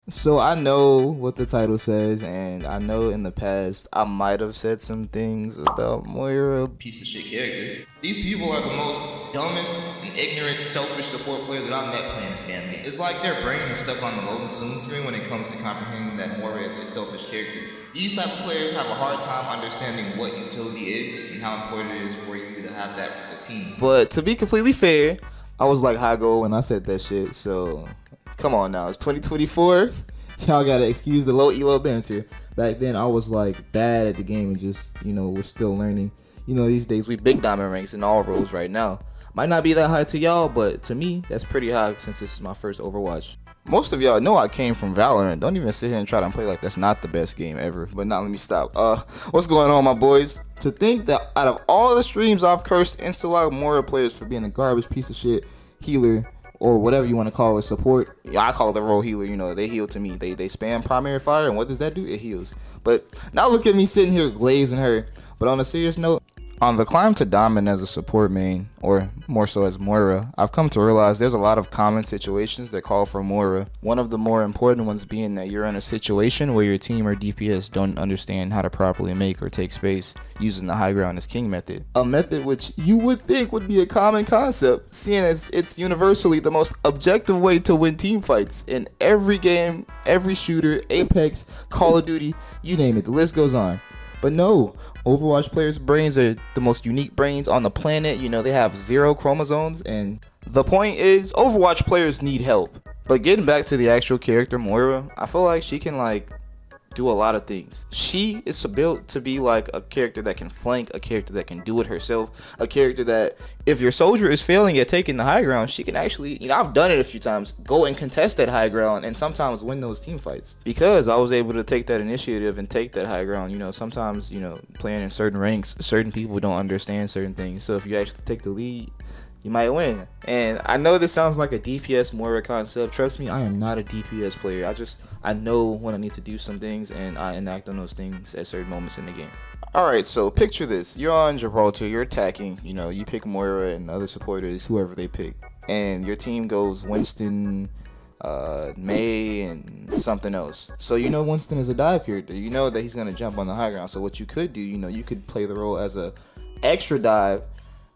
So I know what the title says, and I know in the past I might have said some things about Moira. Piece of shit character. These people are the most dumbest and ignorant, selfish support players that I've met playing this campaign. It's like their brain is stuck on the load soon screen when it comes to comprehending that Moira is a selfish character. These type of players have a hard time understanding what utility is and how important it is for you to have that for the team. But to be completely fair, I was like high goal when I said that shit, so come on now, it's 2024. Y'all gotta excuse the low elo banter. Back then, I was like bad at the game and just, was still learning. These days we big diamond ranks in all roles right now. Might not be that high to y'all, but to me, that's pretty high since this is my first Overwatch. Most of y'all know I came from Valorant. Don't even sit here and try to play like that's not the best game ever. But now let me stop. What's going on, my boys? To think that out of all the streams I've cursed insta-log Moira players for being a garbage piece of shit healer, or whatever you want to call it, support. Yeah, I call it the role healer. They heal to me. They spam primary fire, and what does that do? It heals. But now look at me sitting here glazing her. But on a serious note, on the climb to diamond as a support main, or more so as Moira, I've come to realize there's a lot of common situations that call for Moira. One of the more important ones being that you're in a situation where your team or DPS don't understand how to properly make or take space using the high ground as king method. A method which you would think would be a common concept, seeing as it's universally the most objective way to win team fights in every game, every shooter, Apex, Call of Duty, you name it, the list goes on. But no, Overwatch players' brains are the most unique brains on the planet. They have 0 chromosomes, and the point is, Overwatch players need help. But getting back to the actual character, Moira, I feel like she can, do a lot of things. She is built to be like a character that can flank, a character that can do it herself, a character that if your soldier is failing at taking the high ground, she can actually, I've done it a few times, go and contest that high ground and sometimes win those team fights because I was able to take that initiative and take that high ground. Sometimes, playing in certain ranks, certain people don't understand certain things. So if you actually take the lead, you might win. And I know this sounds like a DPS Moira concept. Trust me, I am not a DPS player. I know when I need to do some things and I enact on those things at certain moments in the game. Alright, so picture this. You're on Gibraltar, you're attacking, you pick Moira and other supporters, whoever they pick. And your team goes Winston, May, and something else. So Winston is a dive character. You know that he's going to jump on the high ground. So what you could do, you could play the role as a extra dive,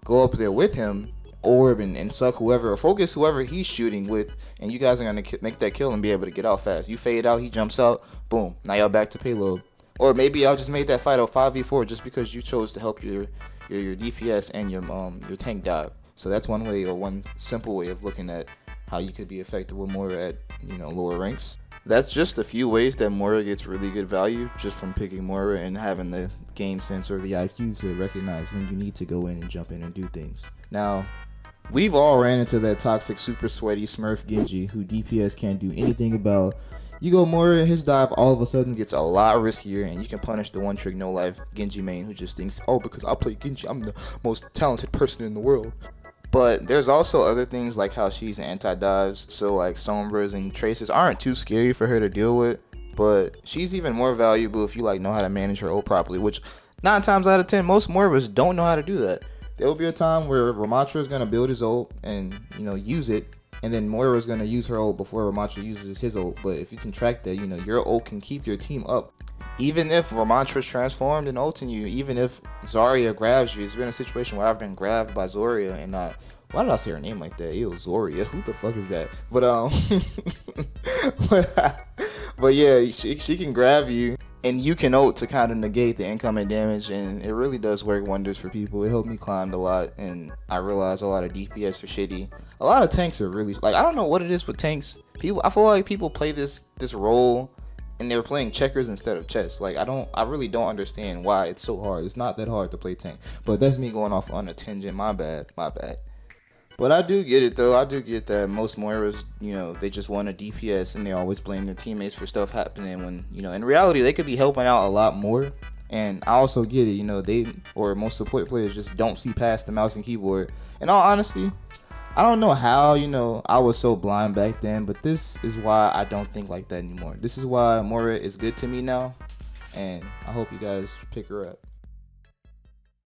go up there with him, orb and suck whoever or focus whoever he's shooting with, and you guys are gonna make that kill and be able to get out fast. You fade out, he jumps out, boom, now y'all back to payload. Or maybe y'all just made that fight a 5v4 just because you chose to help your DPS and your tank dive. So that's one way, or one simple way of looking at how you could be effective with Moira at lower ranks. That's just a few ways that Moira gets really good value just from picking Moira and having the game sense or the IQ to recognize when you need to go in and jump in and do things. Now, we've all ran into that toxic, super sweaty Smurf Genji who DPS can't do anything about. You go Moira, his dive all of a sudden gets a lot riskier, and you can punish the one trick no life Genji main who just thinks, oh, because I play Genji, I'm the most talented person in the world. But there's also other things like how she's anti-dives, so like Sombras and Traces aren't too scary for her to deal with, but she's even more valuable if you know how to manage her ult properly, which 9 times out of 10, most Moiras don't know how to do that. There will be a time where Ramatra is going to build his ult and, use it, and then Moira is going to use her ult before Ramatra uses his ult. But if you can track that, your ult can keep your team up. Even if Ramatra's transformed and ulting you, even if Zarya grabs you, it's been a situation where I've been grabbed by Zarya and not. Why did I say her name like that? Ew, Zarya. Who the fuck is that? But but yeah, she can grab you. And you can ult to kind of negate the incoming damage, and it really does work wonders for people. It helped me climb a lot, and I realized a lot of DPS are shitty. A lot of tanks are really I don't know what it is with tanks. I feel like people play this role, and they're playing checkers instead of chess. I really don't understand why it's so hard. It's not that hard to play tank, but that's me going off on a tangent. My bad. But I do get it though. I do get that most Moiras, they just want a DPS and they always blame their teammates for stuff happening when, in reality they could be helping out a lot more. And I also get it, most support players just don't see past the mouse and keyboard. In all honesty, I don't know how, I was so blind back then, but this is why I don't think like that anymore. This is why Moira is good to me now, and I hope you guys pick her up.